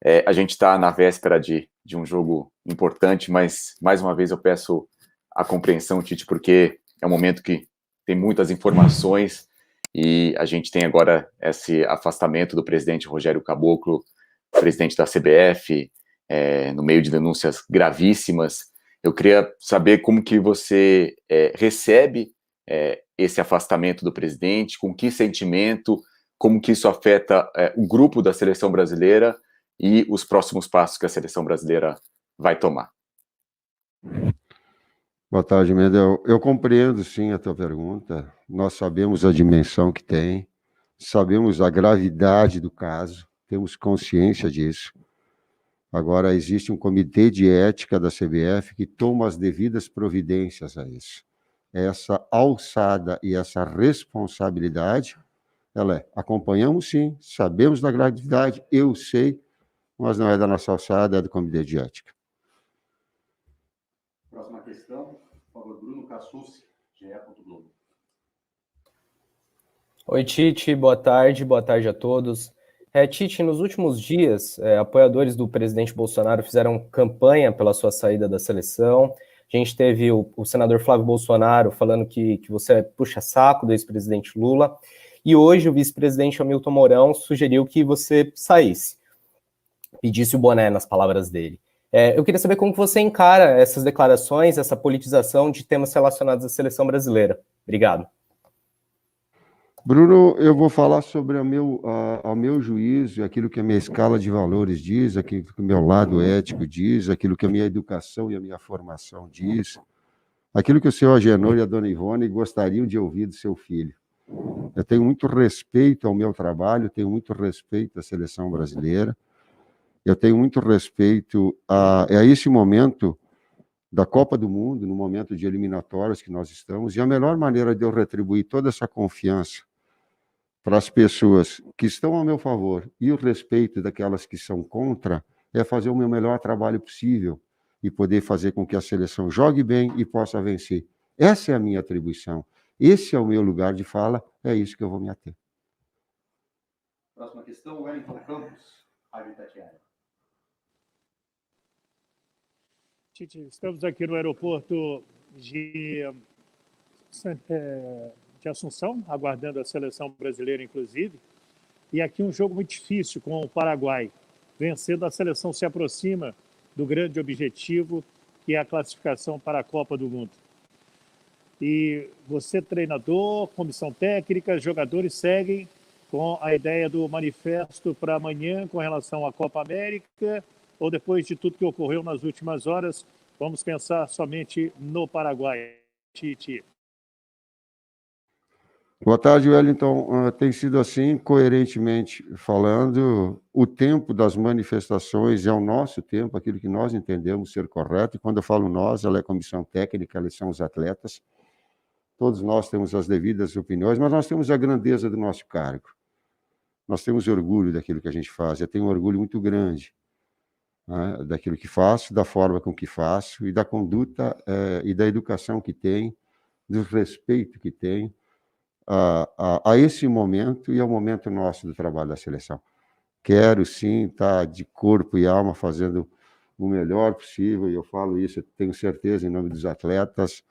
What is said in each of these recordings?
A gente está na véspera de um jogo importante, mas, mais uma vez, eu peço a compreensão, Tite, porque é um momento que tem muitas informações e a gente tem agora esse afastamento do presidente Rogério Caboclo, presidente da CBF, no meio de denúncias gravíssimas. Eu queria saber como que você recebe esse afastamento do presidente, com que sentimento, como que isso afeta o grupo da seleção brasileira e os próximos passos que a seleção brasileira vai tomar. Boa tarde, Medel. Eu compreendo, sim, a tua pergunta. Nós sabemos a dimensão que tem, sabemos a gravidade do caso, temos consciência disso. Agora, existe um comitê de ética da CBF que toma as devidas providências a isso. Essa alçada e essa responsabilidade, acompanhamos sim, sabemos da gravidade, eu sei, mas não é da nossa alçada, é do comitê de ética. Próxima questão, por favor, Bruno Cassucci, GE. Globo. Oi, Tite, boa tarde a todos. Tite, nos últimos dias, apoiadores do presidente Bolsonaro fizeram campanha pela sua saída da seleção. A gente teve o senador Flávio Bolsonaro falando que você puxa saco do ex-presidente Lula. E hoje o vice-presidente Hamilton Mourão sugeriu que você saísse, pedisse o boné, nas palavras dele. Eu queria saber como você encara essas declarações, essa politização de temas relacionados à seleção brasileira. Obrigado. Bruno, eu vou falar sobre ao meu juízo, aquilo que a minha escala de valores diz, aquilo que o meu lado ético diz, aquilo que a minha educação e a minha formação diz, aquilo que o senhor Agenor e a dona Ivone gostariam de ouvir do seu filho. Eu tenho muito respeito ao meu trabalho, tenho muito respeito à seleção brasileira, eu tenho muito respeito a esse momento da Copa do Mundo, no momento de eliminatórias que nós estamos, e a melhor maneira de eu retribuir toda essa confiança para as pessoas que estão a meu favor e o respeito daquelas que são contra, é fazer o meu melhor trabalho possível e poder fazer com que a seleção jogue bem e possa vencer. Essa é a minha atribuição. Esse é o meu lugar de fala, é isso que eu vou me ater. Próxima questão, Wellington Campos, Rádio Itatiaia. Tite, estamos aqui no aeroporto de Assunção, aguardando a seleção brasileira, inclusive, e aqui um jogo muito difícil com o Paraguai. Vencendo, a seleção se aproxima do grande objetivo, que é a classificação para a Copa do Mundo. E você, treinador, comissão técnica, jogadores seguem com a ideia do manifesto para amanhã com relação à Copa América, ou depois de tudo que ocorreu nas últimas horas, vamos pensar somente no Paraguai? Tite. Boa tarde, Wellington. Tem sido assim, coerentemente falando, o tempo das manifestações é o nosso tempo, aquilo que nós entendemos ser correto, e quando eu falo nós, ela é a comissão técnica, eles são os atletas, todos nós temos as devidas opiniões, mas nós temos a grandeza do nosso cargo, nós temos orgulho daquilo que a gente faz, eu tenho um orgulho muito grande, né, daquilo que faço, da forma com que faço, e da conduta e da educação que tem, do respeito que tem, a esse momento e ao momento nosso do trabalho da seleção. Quero, sim, estar de corpo e alma fazendo o melhor possível, e eu falo isso, eu tenho certeza, em nome dos atletas,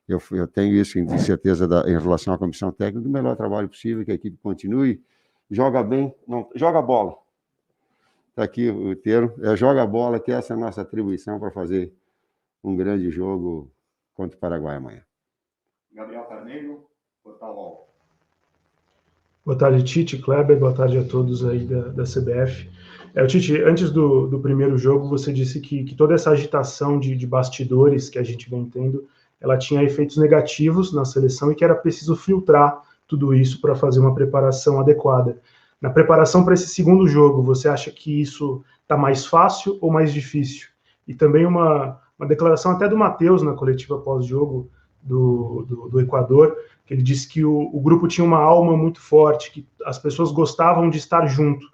eu tenho isso em certeza em relação à comissão técnica, do melhor trabalho possível, que a equipe continue, joga bem, não, joga bola. Está aqui o termo, joga bola, que essa é a nossa atribuição para fazer um grande jogo contra o Paraguai amanhã. Gabriel Carneiro, Portal UOL. Boa tarde, Tite, Kleber, boa tarde a todos aí da CBF. Tite, antes do primeiro jogo, você disse que toda essa agitação de bastidores que a gente vem tendo, ela tinha efeitos negativos na seleção e que era preciso filtrar tudo isso para fazer uma preparação adequada. Na preparação para esse segundo jogo, você acha que isso está mais fácil ou mais difícil? E também uma declaração até do Matheus na coletiva pós-jogo do Equador, que ele disse que o grupo tinha uma alma muito forte, que as pessoas gostavam de estar junto.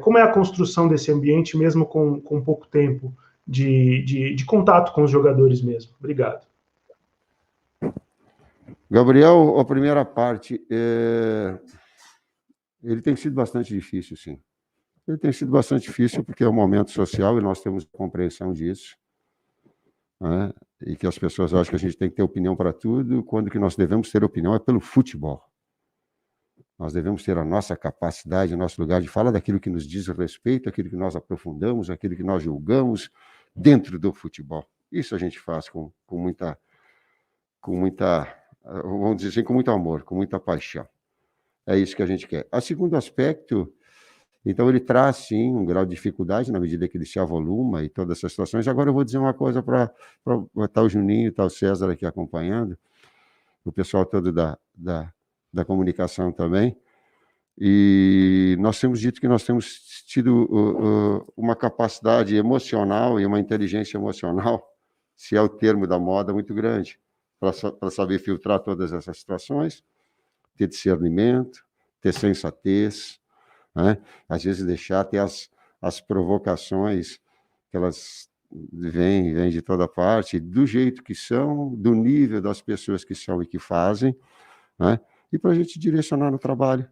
Como é a construção desse ambiente, mesmo com pouco tempo de contato com os jogadores mesmo? Obrigado. Gabriel, a primeira parte, ele tem sido bastante difícil, sim. Ele tem sido bastante difícil, porque é um momento social e nós temos compreensão disso, né? E que as pessoas acham que a gente tem que ter opinião para tudo, quando que nós devemos ter opinião é pelo futebol. Nós devemos ter a nossa capacidade, o nosso lugar de fala daquilo que nos diz respeito, aquilo que nós aprofundamos, aquilo que nós julgamos dentro do futebol. Isso a gente faz com muita, vamos dizer assim, com muito amor, com muita paixão. É isso que a gente quer. O segundo aspecto, então, ele traz, sim, um grau de dificuldade na medida que ele se avoluma e todas essas situações. Agora eu vou dizer uma coisa para estar o Juninho e o César aqui acompanhando, o pessoal todo da comunicação também, e nós temos dito que nós temos tido uma capacidade emocional e uma inteligência emocional, se é o termo da moda, muito grande, para saber filtrar todas essas situações, ter discernimento, ter sensatez, né? Às vezes deixar até as provocações, que elas vêm de toda parte, do jeito que são, do nível das pessoas que são e que fazem, né? E para a gente direcionar no trabalho.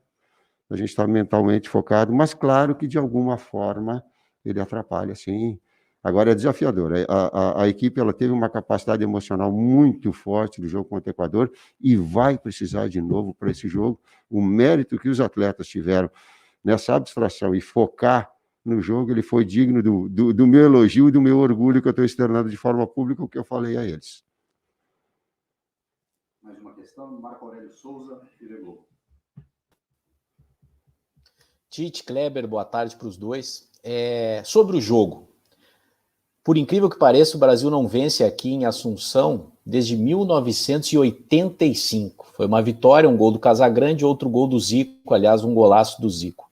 A gente está mentalmente focado, mas claro que de alguma forma ele atrapalha, sim. Agora é desafiador. A equipe ela teve uma capacidade emocional muito forte do jogo contra o Equador e vai precisar de novo para esse jogo. O mérito que os atletas tiveram nessa abstração e focar no jogo, ele foi digno do meu elogio e do meu orgulho que eu estou externando de forma pública o que eu falei a eles. Mais uma questão, Marco Aurélio Souza, TV Globo. Tite, Kleber, boa tarde para os dois. Sobre o jogo, por incrível que pareça, o Brasil não vence aqui em Assunção desde 1985. Foi uma vitória, um gol do Casagrande, outro gol do Zico, aliás, um golaço do Zico.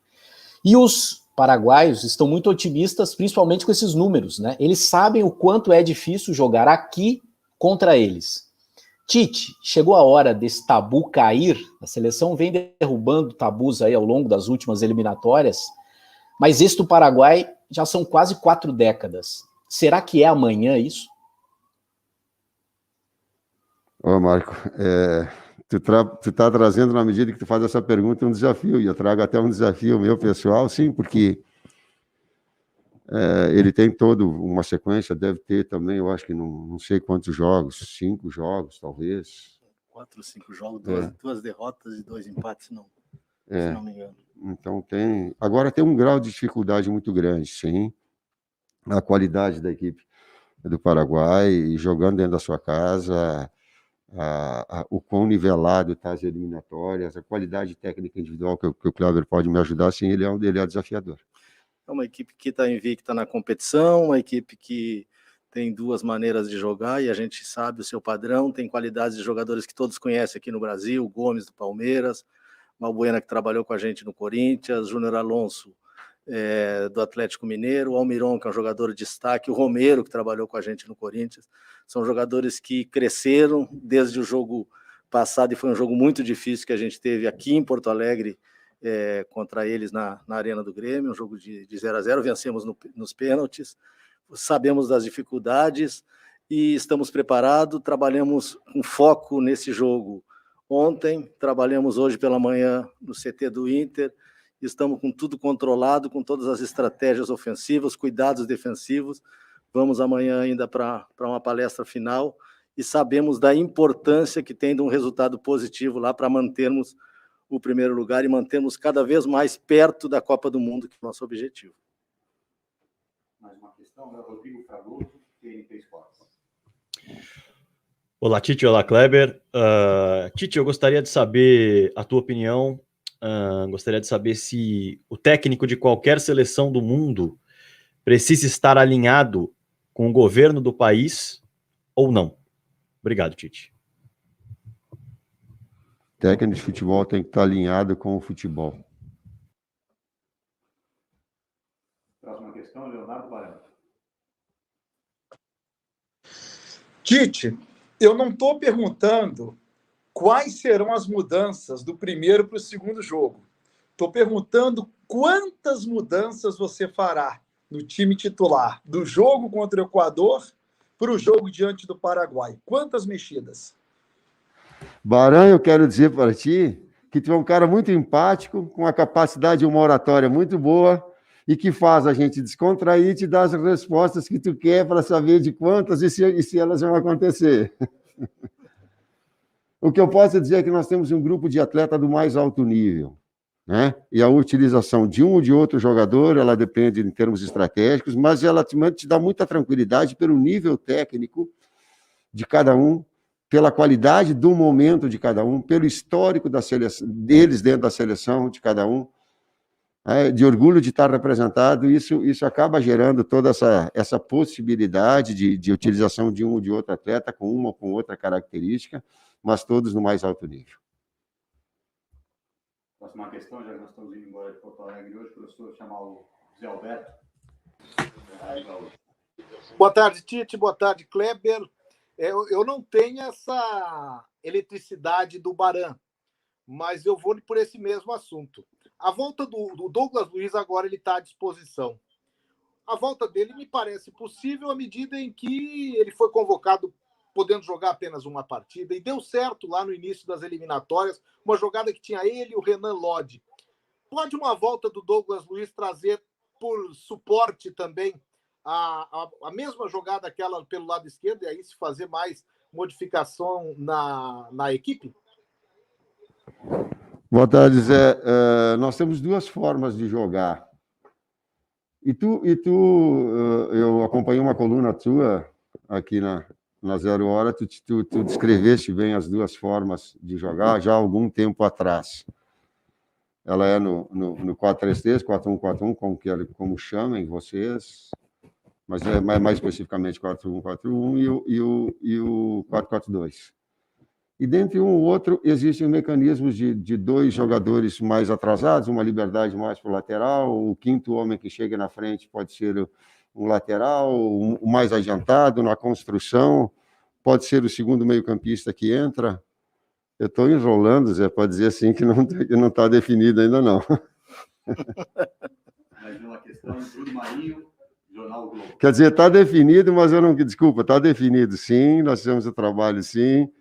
E os paraguaios estão muito otimistas, principalmente com esses números, né? Eles sabem o quanto é difícil jogar aqui contra eles. Tite, chegou a hora desse tabu cair, a seleção vem derrubando tabus aí ao longo das últimas eliminatórias, mas esse do Paraguai já são quase 4 décadas. Será que é amanhã isso? Ô, Marco, tu tá trazendo, na medida que tu faz essa pergunta, um desafio, e eu trago até um desafio meu pessoal, sim, porque ele tem toda uma sequência, deve ter também, eu acho que não sei quantos jogos, 5 jogos, talvez. 4 ou 5 jogos, 2 derrotas e 2 empates, se não me engano. Então agora tem um grau de dificuldade muito grande, sim, a qualidade da equipe do Paraguai, e jogando dentro da sua casa, o quão nivelado está as eliminatórias, a qualidade técnica individual que o Kleber pode me ajudar, sim, ele é desafiador. É uma equipe que está invicta na competição, uma equipe que tem 2 maneiras de jogar e a gente sabe o seu padrão, tem qualidades de jogadores que todos conhecem aqui no Brasil, o Gomes do Palmeiras, Balbuena que trabalhou com a gente no Corinthians, Júnior Alonso do Atlético Mineiro, o Almiron, que é um jogador de destaque, o Romero, que trabalhou com a gente no Corinthians, são jogadores que cresceram desde o jogo passado e foi um jogo muito difícil que a gente teve aqui em Porto Alegre, contra eles na Arena do Grêmio, um jogo de 0-0, vencemos nos pênaltis, sabemos das dificuldades e estamos preparados, trabalhamos com foco nesse jogo ontem, trabalhamos hoje pela manhã no CT do Inter, estamos com tudo controlado, com todas as estratégias ofensivas, cuidados defensivos, vamos amanhã ainda para uma palestra final e sabemos da importância que tem de um resultado positivo lá para mantermos o primeiro lugar e mantermos cada vez mais perto da Copa do Mundo, que é o nosso objetivo. Mais uma questão, Rodrigo Fragoso, TNT Esportes. Olá, Tite, olá, Kleber. Tite, eu gostaria de saber a tua opinião, gostaria de saber se o técnico de qualquer seleção do mundo precisa estar alinhado com o governo do país ou não. Obrigado, Tite. Técnico de futebol tem que estar alinhado com o futebol. Próxima questão, Leonardo Barão. Tite, eu não estou perguntando quais serão as mudanças do primeiro para o segundo jogo. Estou perguntando quantas mudanças você fará no time titular do jogo contra o Equador para o jogo diante do Paraguai. Quantas mexidas? Barão, eu quero dizer para ti que tu é um cara muito empático, com uma capacidade de uma oratória muito boa, e que faz a gente descontrair e te dar as respostas que tu quer para saber de quantas e se elas vão acontecer. O que eu posso dizer é que nós temos um grupo de atleta do mais alto nível, né? E a utilização de um ou de outro jogador, ela depende em termos estratégicos, mas ela te dá muita tranquilidade pelo nível técnico de cada um, pela qualidade do momento de cada um, pelo histórico da seleção, deles dentro da seleção de cada um, de orgulho de estar representado. Isso acaba gerando toda essa possibilidade de utilização de um ou de outro atleta com uma ou com outra característica, mas todos no mais alto nível. Próxima questão, já que nós estamos indo embora de Porto Alegre hoje, professor, chamar o Zé Alberto. Boa tarde, Tite. Boa tarde, Kleber. Eu não tenho essa eletricidade do Baran, mas eu vou por esse mesmo assunto. A volta do Douglas Luiz agora ele está à disposição. A volta dele me parece possível à medida em que ele foi convocado podendo jogar apenas uma partida, e deu certo lá no início das eliminatórias, uma jogada que tinha ele e o Renan Lodge. Pode uma volta do Douglas Luiz trazer por suporte também a mesma jogada aquela pelo lado esquerdo, e aí se fazer mais modificação na equipe? Boa tarde, Zé. Nós temos duas formas de jogar. Eu acompanhei uma coluna tua aqui na Zero Hora, tu descreveste bem as duas formas de jogar já há algum tempo atrás. Ela é no 4-3-3, 4-1-4-1, como chamem vocês, mas é mais especificamente 4-1-4-1 e o 4-4-2. E dentre um ou outro, existem mecanismos de dois jogadores mais atrasados, uma liberdade mais para o lateral, o quinto homem que chega na frente pode ser um lateral, o mais adiantado na construção, pode ser o segundo meio-campista que entra. Eu estou enrolando, Zé, para dizer assim que não está definido ainda não. Mais uma questão, Bruno Marinho, Jornal Globo. Quer dizer, está definido, mas eu não... Desculpa, está definido sim, nós fizemos o trabalho sim,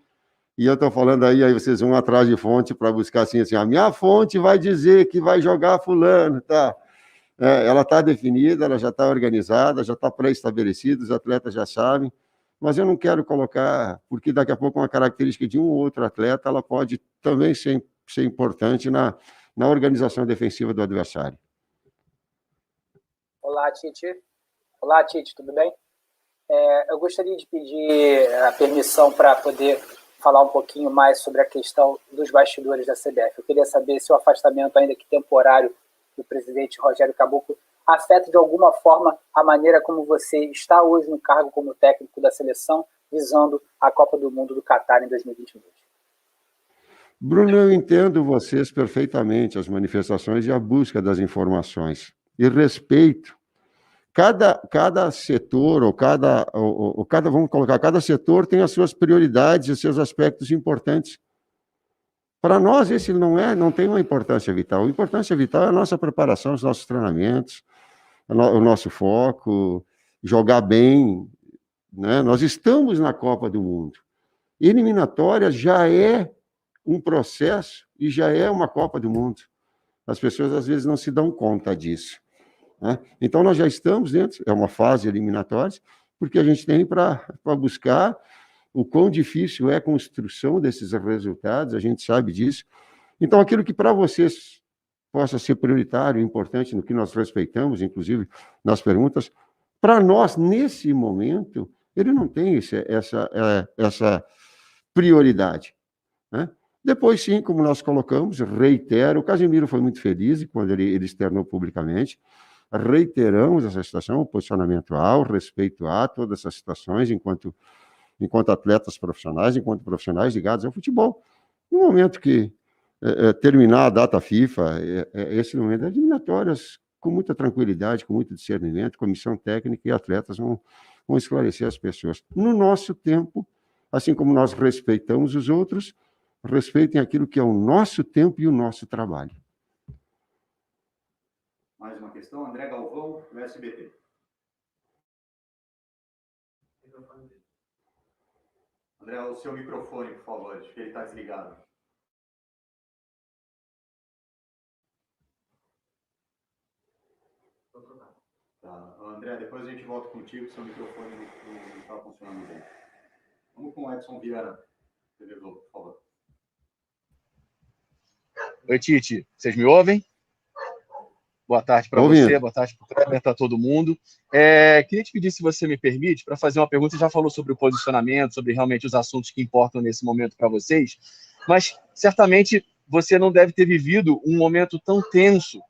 e eu estou falando aí vocês vão atrás de fonte para buscar assim, a minha fonte vai dizer que vai jogar fulano, tá? Ela está definida, ela já está organizada, já está pré-estabelecida, os atletas já sabem, mas eu não quero colocar, porque daqui a pouco uma característica de um ou outro atleta, ela pode também ser importante na organização defensiva do adversário. Olá, Tite, tudo bem? Eu gostaria de pedir a permissão para poder falar um pouquinho mais sobre a questão dos bastidores da CBF. Eu queria saber se o afastamento, ainda que temporário, do presidente Rogério Caboclo afeta de alguma forma a maneira como você está hoje no cargo como técnico da seleção, visando a Copa do Mundo do Catar em 2022. Bruno, eu entendo vocês perfeitamente, as manifestações e a busca das informações. E respeito. Cada setor, vamos colocar, cada setor tem as suas prioridades e os seus aspectos importantes. Para nós, esse não tem uma importância vital. A importância vital é a nossa preparação, os nossos treinamentos, o nosso foco, jogar bem, né? Nós estamos na Copa do Mundo. Eliminatória já é um processo e já é uma Copa do Mundo. As pessoas, às vezes, não se dão conta disso, né? Então, nós já estamos dentro, é uma fase eliminatória, porque a gente tem para buscar o quão difícil é a construção desses resultados, a gente sabe disso. Então, aquilo que para vocês possa ser prioritário, importante, no que nós respeitamos, inclusive nas perguntas, para nós, nesse momento, ele não tem essa prioridade, né? Depois, sim, como nós colocamos, reitero, o Casemiro foi muito feliz quando ele externou publicamente, reiteramos essa situação, o posicionamento o respeito a todas essas situações, enquanto atletas profissionais, enquanto profissionais ligados ao futebol. No momento que terminar a data FIFA, esse momento de eliminatórias, com muita tranquilidade, com muito discernimento, comissão técnica e atletas vão esclarecer as pessoas. No nosso tempo, assim como nós respeitamos os outros, respeitem aquilo que é o nosso tempo e o nosso trabalho. Mais uma questão, André Galvão, do SBT. André, o seu microfone, por favor, acho que ele está desligado. André, depois a gente volta contigo, seu microfone não está funcionando bem. Vamos com o Edson Viana, TV Globo, por favor. Oi, Tite, vocês me ouvem? Boa tarde para você, boa tarde para o Kleber, para todo mundo. Queria te pedir, se você me permite, para fazer uma pergunta. Você já falou sobre o posicionamento, sobre realmente os assuntos que importam nesse momento para vocês, mas certamente você não deve ter vivido um momento tão tenso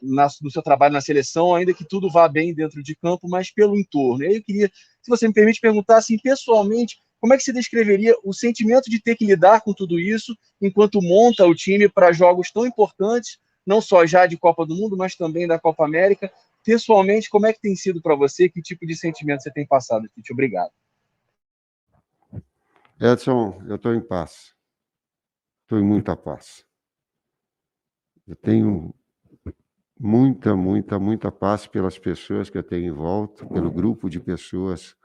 no seu trabalho na seleção, ainda que tudo vá bem dentro de campo, mas pelo entorno. E aí eu queria, se você me permite, perguntar assim, pessoalmente, como é que você descreveria o sentimento de ter que lidar com tudo isso enquanto monta o time para jogos tão importantes, não só já de Copa do Mundo, mas também da Copa América? Pessoalmente, como é que tem sido para você? Que tipo de sentimento você tem passado, Tite? Obrigado. Edson, eu estou em paz. Estou em muita paz. Eu tenho muita paz pelas pessoas que eu tenho em volta, pelo grupo de pessoas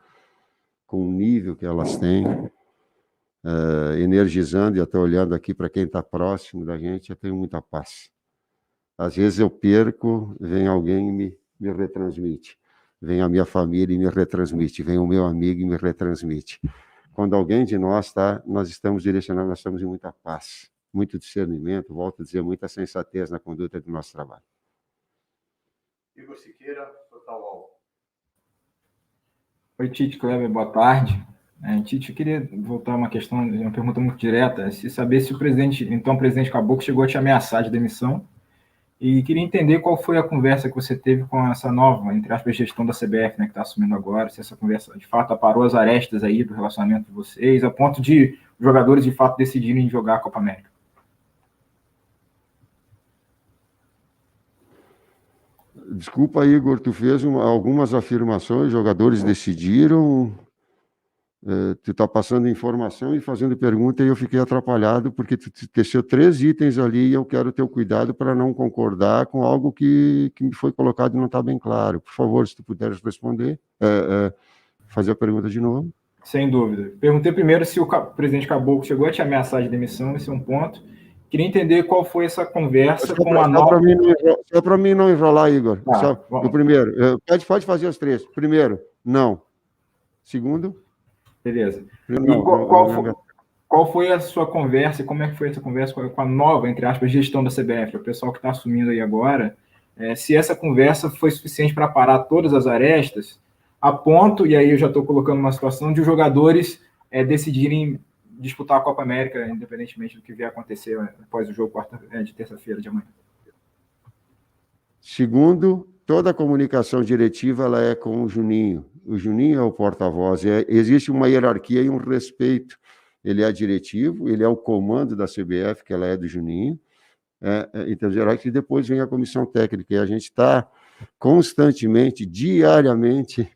com o nível que elas têm, energizando, e eu estou olhando aqui para quem está próximo da gente, eu tenho muita paz. Às vezes eu perco, vem alguém e me retransmite. Vem a minha família e me retransmite. Vem o meu amigo e me retransmite. Quando alguém de nós nós estamos direcionando, nós estamos em muita paz, muito discernimento, volto a dizer, muita sensatez na conduta do nosso trabalho. Igor Siqueira, Total UOL. Oi, Tite, Kleber, boa tarde. Tite, eu queria voltar a uma pergunta muito direta, saber se o presidente Caboclo chegou a te ameaçar de demissão, e queria entender qual foi a conversa que você teve com essa nova, entre aspas, gestão da CBF, né, que está assumindo agora, se essa conversa, de fato, aparou as arestas aí do relacionamento de vocês, a ponto de os jogadores, de fato, decidirem jogar a Copa América. Desculpa, Igor, tu fez algumas afirmações, jogadores decidiram, tu está passando informação e fazendo pergunta, e eu fiquei atrapalhado, porque tu teceu 3 itens ali, e eu quero ter o cuidado para não concordar com algo que me foi colocado e não está bem claro. Por favor, se tu puderes responder, fazer a pergunta de novo. Sem dúvida. Perguntei primeiro se o presidente Caboclo chegou a te ameaçar de demissão, esse é um ponto. Queria entender qual foi essa conversa com a nova... Só para mim não enrolar, Igor. O primeiro, pode fazer os 3. Primeiro, não. Segundo... Beleza. E qual foi a sua conversa, como é que foi essa conversa com a nova, entre aspas, gestão da CBF, o pessoal que está assumindo aí agora, se essa conversa foi suficiente para parar todas as arestas, a ponto, e aí eu já estou colocando uma situação, de os jogadores decidirem disputar a Copa América, independentemente do que vier a acontecer após o jogo de terça-feira de amanhã. Segundo, toda a comunicação diretiva ela é com o Juninho. O Juninho é o porta-voz. Existe uma hierarquia e um respeito. Ele é diretivo, ele é o comando da CBF, que ela é do Juninho. Então, e depois vem a comissão técnica. E a gente está constantemente, diariamente,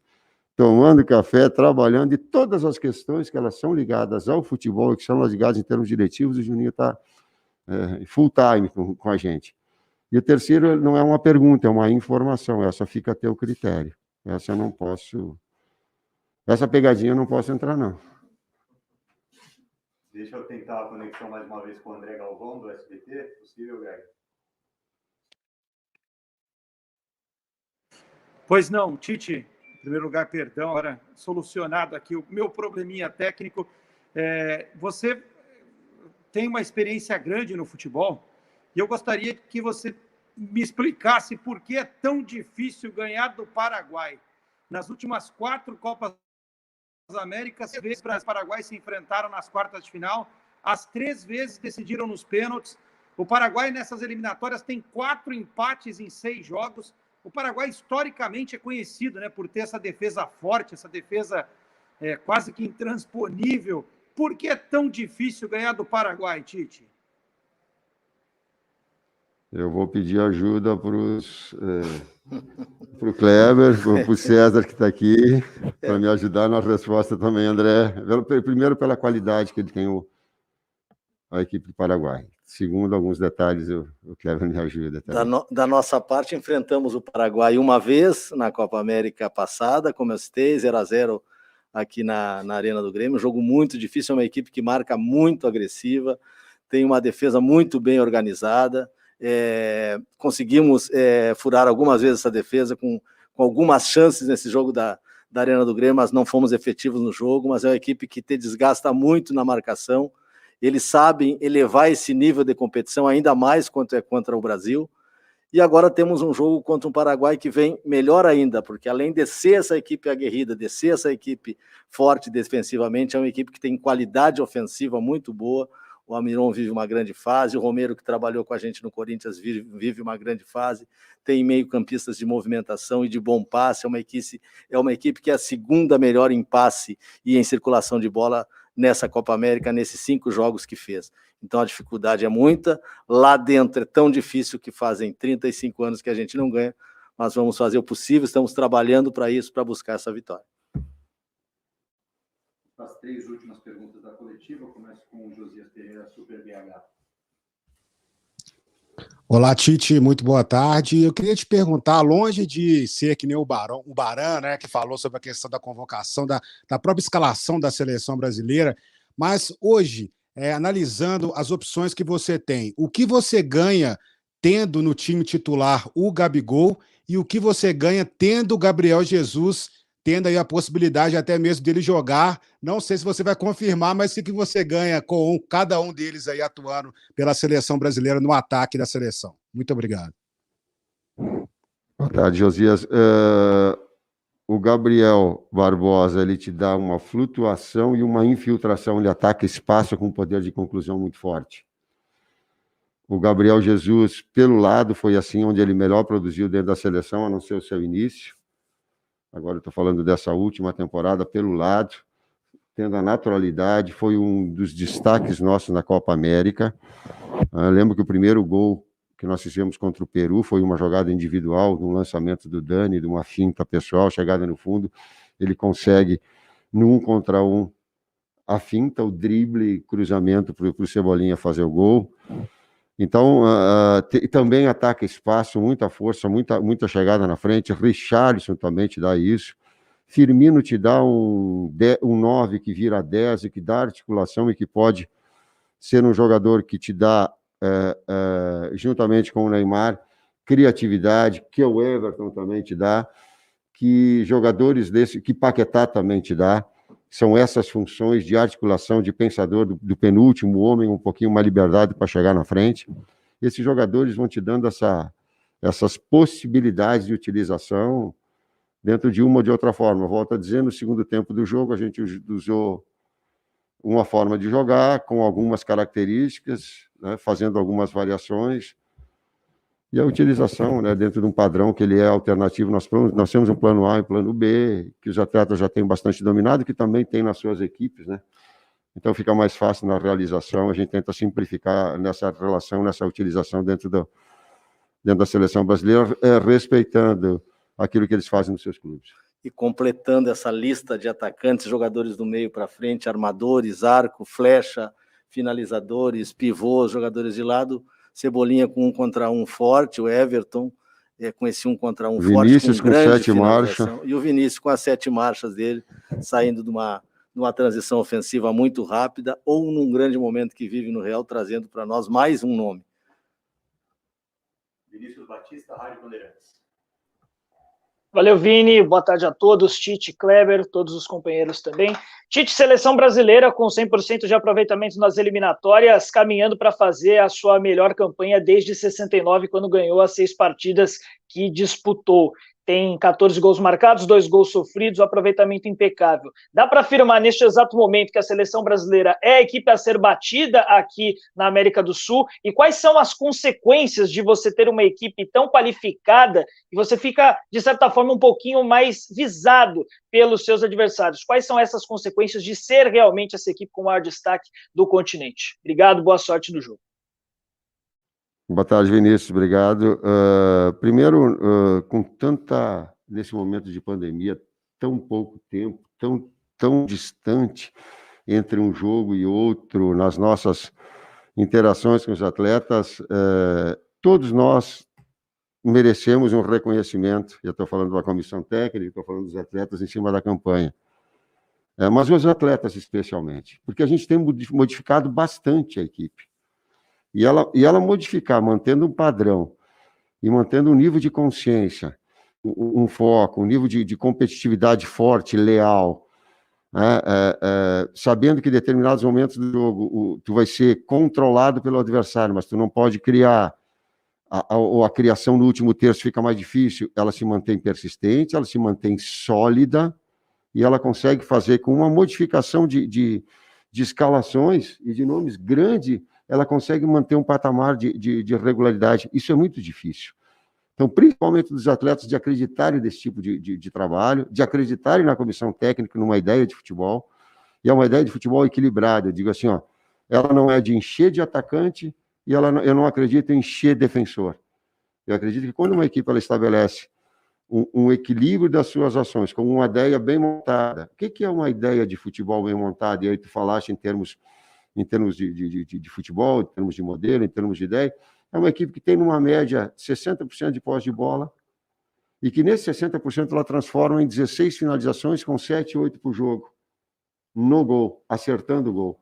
tomando café, trabalhando, e todas as questões que elas são ligadas ao futebol, que são ligadas em termos diretivos, o Juninho está full time com a gente. E o terceiro não é uma pergunta, é uma informação, essa fica a teu critério. Essa eu não posso... Essa pegadinha eu não posso entrar, não. Deixa eu tentar a conexão mais uma vez com o André Galvão, do SBT. Possível, Greg? Pois não, Tite, em primeiro lugar, perdão, agora solucionado aqui o meu probleminha técnico. Você tem uma experiência grande no futebol, e eu gostaria que você me explicasse por que é tão difícil ganhar do Paraguai. Nas últimas 4 Copas Américas, 3 vezes os Paraguai se enfrentaram nas quartas de final, as 3 vezes decidiram nos pênaltis. O Paraguai, nessas eliminatórias, tem 4 empates em 6 jogos. O Paraguai, historicamente, é conhecido, né, por ter essa defesa forte, essa defesa quase que intransponível. Por que é tão difícil ganhar do Paraguai, Tite? Eu vou pedir ajuda para o Kleber, para o César, que está aqui, para me ajudar na resposta também, André. Primeiro, pela qualidade que ele tem a equipe do Paraguai. Segundo, alguns detalhes, o Kleber me ajuda. Da nossa parte, enfrentamos o Paraguai uma vez na Copa América passada, como eu citei, 0-0 aqui na Arena do Grêmio. Um jogo muito difícil, é uma equipe que marca muito agressiva, tem uma defesa muito bem organizada. Conseguimos furar algumas vezes essa defesa com com algumas chances nesse jogo da Arena do Grêmio, mas não fomos efetivos no jogo, mas é uma equipe que te desgasta muito na marcação. Eles sabem elevar esse nível de competição ainda mais quanto é contra o Brasil. E agora temos um jogo contra um Paraguai que vem melhor ainda, porque além de ser essa equipe aguerrida, de ser essa equipe forte defensivamente, é uma equipe que tem qualidade ofensiva muito boa. O Almiron vive uma grande fase, o Romero, que trabalhou com a gente no Corinthians, vive uma grande fase. Tem meio-campistas de movimentação e de bom passe. É uma equipe que é a segunda melhor em passe e em circulação de bola nessa Copa América, nesses 5 jogos que fez. Então a dificuldade é muita. Lá dentro é tão difícil que fazem 35 anos que a gente não ganha, mas vamos fazer o possível, estamos trabalhando para isso, para buscar essa vitória. As 3 últimas perguntas da coletiva, eu começo com o Josias Pereira, Super BH. Olá, Tite, muito boa tarde. Eu queria te perguntar, longe de ser que nem o Baran, né, que falou sobre a questão da convocação, da própria escalação da seleção brasileira, mas hoje, analisando as opções que você tem, o que você ganha tendo no time titular o Gabigol e o que você ganha tendo o Gabriel Jesus, tendo aí a possibilidade até mesmo dele jogar, não sei se você vai confirmar, mas o que você ganha com cada um deles aí atuando pela seleção brasileira no ataque da seleção. Muito obrigado. Boa tarde, Josias. O Gabriel Barbosa, ele te dá uma flutuação e uma infiltração, ele ataca espaço com poder de conclusão muito forte. O Gabriel Jesus, pelo lado, foi assim onde ele melhor produziu dentro da seleção, a não ser o seu início. Agora eu estou falando dessa última temporada, pelo lado, tendo a naturalidade, foi um dos destaques nossos na Copa América. Lembro que o primeiro gol que nós fizemos contra o Peru foi uma jogada individual, um lançamento do Dani, de uma finta pessoal, chegada no fundo, ele consegue, no 1 contra 1, a finta, o drible, cruzamento para o Cebolinha fazer o gol. Então, também ataca espaço, muita força, muita chegada na frente. Richarlison também te dá isso. Firmino te dá um 9 que vira 10 e que dá articulação e que pode ser um jogador que te dá, juntamente com o Neymar, criatividade, que o Everton também te dá, que jogadores desse, que Paquetá também te dá. São essas funções de articulação, de pensador do penúltimo homem, um pouquinho mais liberdade para chegar na frente. Esses jogadores vão te dando essas possibilidades de utilização dentro de uma ou de outra forma. Volto a dizer, no segundo tempo do jogo, a gente usou uma forma de jogar com algumas características, né, fazendo algumas variações, e a utilização, né, dentro de um padrão que ele é alternativo. Nós temos um plano A e um plano B, que os atletas já têm bastante dominado, que também tem nas suas equipes, né? Então fica mais fácil na realização, a gente tenta simplificar nessa relação, nessa utilização dentro da seleção brasileira, respeitando aquilo que eles fazem nos seus clubes. E completando essa lista de atacantes, jogadores do meio para frente, armadores, arco, flecha, finalizadores, pivôs, jogadores de lado, Cebolinha com 1 contra 1 forte, o Everton com esse 1 contra 1 forte, Vinícius com 7 marchas. E o Vinícius com as 7 marchas dele, saindo de uma transição ofensiva muito rápida, ou num grande momento que vive no Real, trazendo para nós mais um nome. Vinícius Batista, Rádio Bandeirantes. Valeu, Vini. Boa tarde a todos. Tite, Kleber, todos os companheiros também. Tite, seleção brasileira com 100% de aproveitamento nas eliminatórias, caminhando para fazer a sua melhor campanha desde 69, quando ganhou as 6 partidas que disputou. Tem 14 gols marcados, 2 gols sofridos, aproveitamento impecável. Dá para afirmar neste exato momento que a seleção brasileira é a equipe a ser batida aqui na América do Sul? E quais são as consequências de você ter uma equipe tão qualificada e você fica, de certa forma, um pouquinho mais visado pelos seus adversários? Quais são essas consequências de ser realmente essa equipe com o maior destaque do continente? Obrigado, boa sorte no jogo. Boa tarde, Vinícius, obrigado. Primeiro, nesse momento de pandemia, tão pouco tempo, tão distante entre um jogo e outro, nas nossas interações com os atletas, todos nós merecemos um reconhecimento. Eu estou falando da comissão técnica, estou falando dos atletas em cima da campanha. Mas os atletas especialmente, porque a gente tem modificado bastante a equipe. E ela modificar, mantendo um padrão e mantendo um nível de consciência um foco, um nível de competitividade forte, leal, né? Sabendo que em determinados momentos do jogo tu vai ser controlado pelo adversário, mas tu não pode criar, ou a criação no último terço fica mais difícil, ela se mantém persistente, ela se mantém sólida, e ela consegue fazer com uma modificação de escalações e de nomes grande, ela consegue manter um patamar de regularidade. Isso é muito difícil. Então, principalmente dos atletas, de acreditarem nesse tipo de trabalho, de acreditarem na comissão técnica, numa ideia de futebol, e é uma ideia de futebol equilibrada. Eu digo assim, ó, ela não é de encher de atacante, e eu não acredito em encher defensor. Eu acredito que quando uma equipe ela estabelece um equilíbrio das suas ações, com uma ideia bem montada. O que é uma ideia de futebol bem montada? E aí tu falaste em termos de futebol, em termos de modelo, em termos de ideia. É uma equipe que tem, numa média, 60% de posse de bola, e que nesse 60% ela transforma em 16 finalizações, com 7, 8 por jogo, no gol, acertando o gol,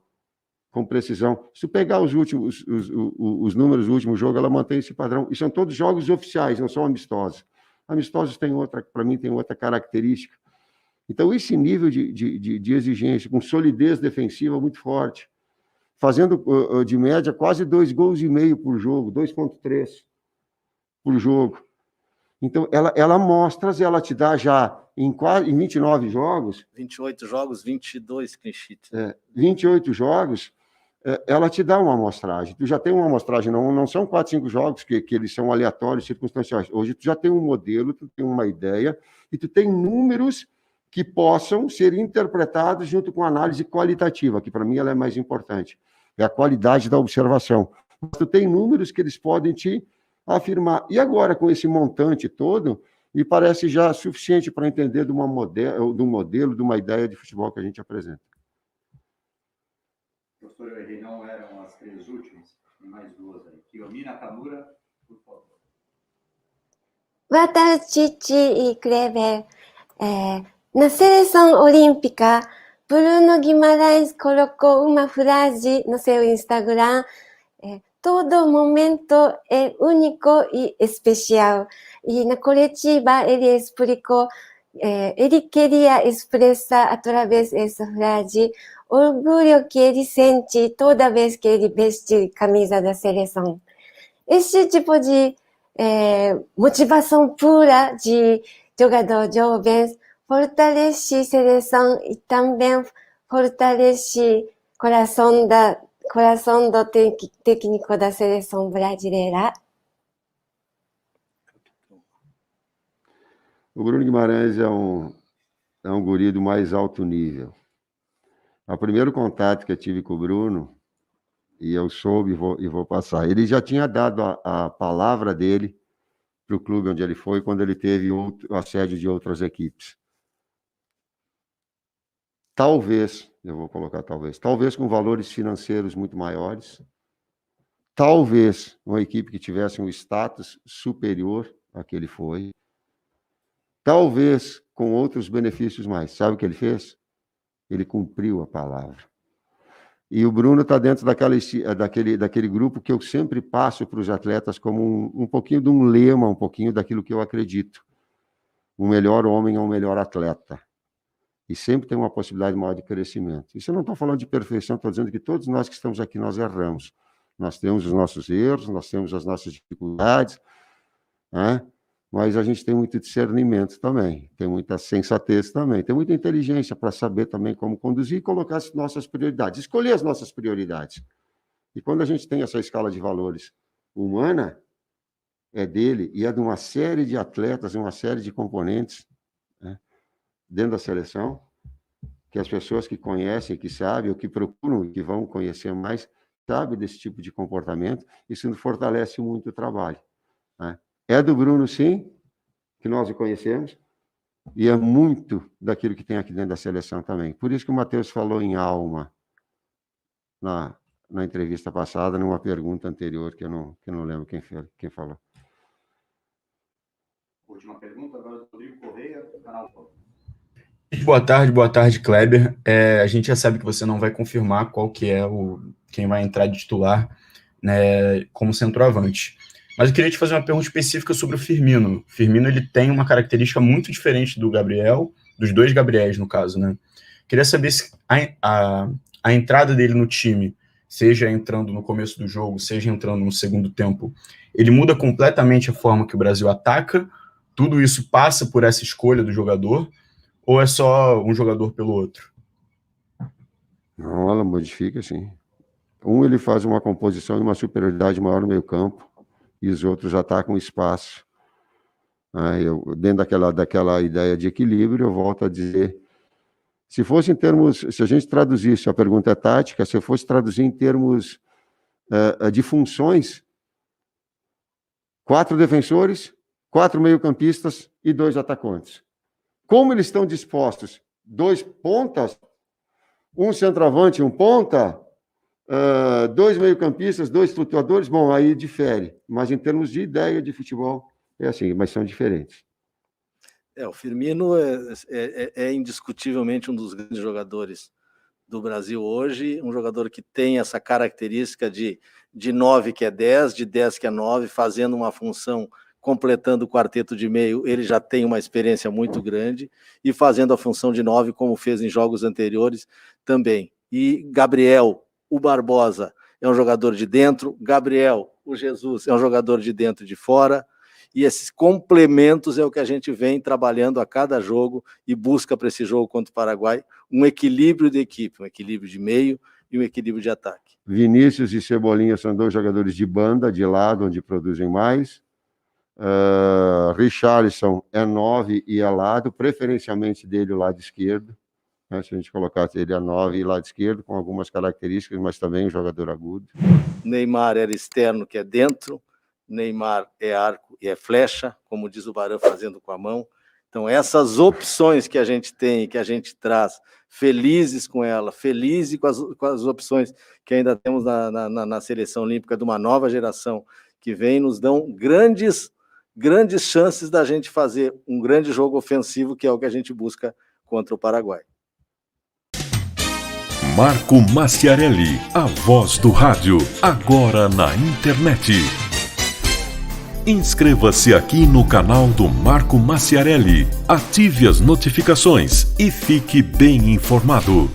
com precisão. Se tu pegar os números do último jogo, ela mantém esse padrão. E são todos jogos oficiais, não são amistosos. Amistosos para mim, tem outra característica. Então, esse nível de exigência, com solidez defensiva muito forte, fazendo, de média, quase 2,5 gols por jogo, 2,3 por jogo. Então, ela mostra, ela te dá já, em 29 jogos... 28 jogos, 22 clean sheets. 28 jogos, ela te dá uma amostragem. Tu já tem uma amostragem, não são 4, 5 jogos que eles são aleatórios, circunstanciais. Hoje tu já tem um modelo, tu tem uma ideia, e tu tem números que possam ser interpretados junto com a análise qualitativa, que para mim ela é mais importante. É a qualidade da observação. Mas tu tem números que eles podem te afirmar. E agora, com esse montante todo, me parece já suficiente para entender de um modelo, de uma ideia de futebol que a gente apresenta. Professor, eu errei, não eram as 3 últimas, tem mais 2 aí. Kiyomi Nakamura, por favor. Boa tarde, Tite e Kleber. Na seleção olímpica, Bruno Guimarães colocou uma frase no seu Instagram: todo momento é único e especial. E na coletiva ele explicou, ele queria expressar através dessa frase o orgulho que ele sente toda vez que ele veste camisa da seleção. Esse tipo de motivação pura de jogador jovens fortalece a seleção e também fortalece coração do técnico da seleção brasileira. O Bruno Guimarães é um guri do mais alto nível. O primeiro contato que eu tive com o Bruno, e eu soube e vou passar, ele já tinha dado a palavra dele para o clube onde ele foi, quando ele teve o assédio de outras equipes. Talvez, eu vou colocar talvez com valores financeiros muito maiores, talvez uma equipe que tivesse um status superior a que ele foi, talvez com outros benefícios mais. Sabe o que ele fez? Ele cumpriu a palavra. E o Bruno está dentro daquele grupo que eu sempre passo para os atletas como um pouquinho de um lema, um pouquinho daquilo que eu acredito. O melhor homem é o melhor atleta. E sempre tem uma possibilidade maior de crescimento. Isso eu não estou falando de perfeição, estou dizendo que todos nós que estamos aqui, nós erramos. Nós temos os nossos erros, nós temos as nossas dificuldades, né? Mas a gente tem muito discernimento também, tem muita sensatez também, tem muita inteligência para saber também como conduzir e colocar as nossas prioridades, escolher as nossas prioridades. E quando a gente tem essa escala de valores humana, é dele e é de uma série de atletas, uma série de componentes, né, dentro da seleção, que as pessoas que conhecem, que sabem, ou que procuram e que vão conhecer mais, sabem desse tipo de comportamento, isso fortalece muito o trabalho, né? É do Bruno, sim, que nós o conhecemos, e é muito daquilo que tem aqui dentro da seleção também. Por isso que o Matheus falou em alma na entrevista passada, numa pergunta anterior, que eu não lembro quem falou. Última pergunta, agora do Rodrigo Correia, do canal Pô. Boa tarde, Kleber. A gente já sabe que você não vai confirmar qual que é quem vai entrar de titular, né, como centroavante. Mas eu queria te fazer uma pergunta específica sobre o Firmino. O Firmino, ele tem uma característica muito diferente do Gabriel, dos dois Gabriéis, no caso, né? Queria saber se a entrada dele no time, seja entrando no começo do jogo, seja entrando no segundo tempo, ele muda completamente a forma que o Brasil ataca? Tudo isso passa por essa escolha do jogador? Ou é só um jogador pelo outro? Não, ela modifica, sim. Ele faz uma composição e uma superioridade maior no meio campo, e os outros atacam espaço. Dentro daquela ideia de equilíbrio, eu volto a dizer, se a gente traduzisse, a pergunta é tática, se eu fosse traduzir em termos de funções, 4 defensores, 4 meio-campistas e 2 atacantes. Como eles estão dispostos? 2 pontas, um centroavante, um ponta, 2 meio-campistas, 2 flutuadores, bom, aí difere. Mas em termos de ideia de futebol, é assim, mas são diferentes. O Firmino é indiscutivelmente um dos grandes jogadores do Brasil hoje, um jogador que tem essa característica de 9 que é 10, de 10 que é 9, fazendo uma função, completando o quarteto de meio, ele já tem uma experiência muito grande, e fazendo a função de 9, como fez em jogos anteriores também. E Gabriel, o Barbosa, é um jogador de dentro, Gabriel, o Jesus, é um jogador de dentro e de fora, e esses complementos é o que a gente vem trabalhando a cada jogo e busca para esse jogo contra o Paraguai um equilíbrio de equipe, um equilíbrio de meio e um equilíbrio de ataque. Vinícius e Cebolinha são 2 jogadores de banda, de lado, onde produzem mais. Richarlison é 9 e é lado, preferencialmente dele o lado esquerdo. Se a gente colocasse ele a 9 e lado esquerdo, com algumas características, mas também um jogador agudo. Neymar era externo, que é dentro. Neymar é arco e é flecha, como diz o Barão, fazendo com a mão. Então, essas opções que a gente tem, que a gente traz, felizes com ela, felizes com as opções que ainda temos na seleção olímpica de uma nova geração que vem, nos dão grandes chances da gente fazer um grande jogo ofensivo, que é o que a gente busca contra o Paraguai. Marco Maciarelli, a voz do rádio, agora na internet. Inscreva-se aqui no canal do Marco Maciarelli, ative as notificações e fique bem informado.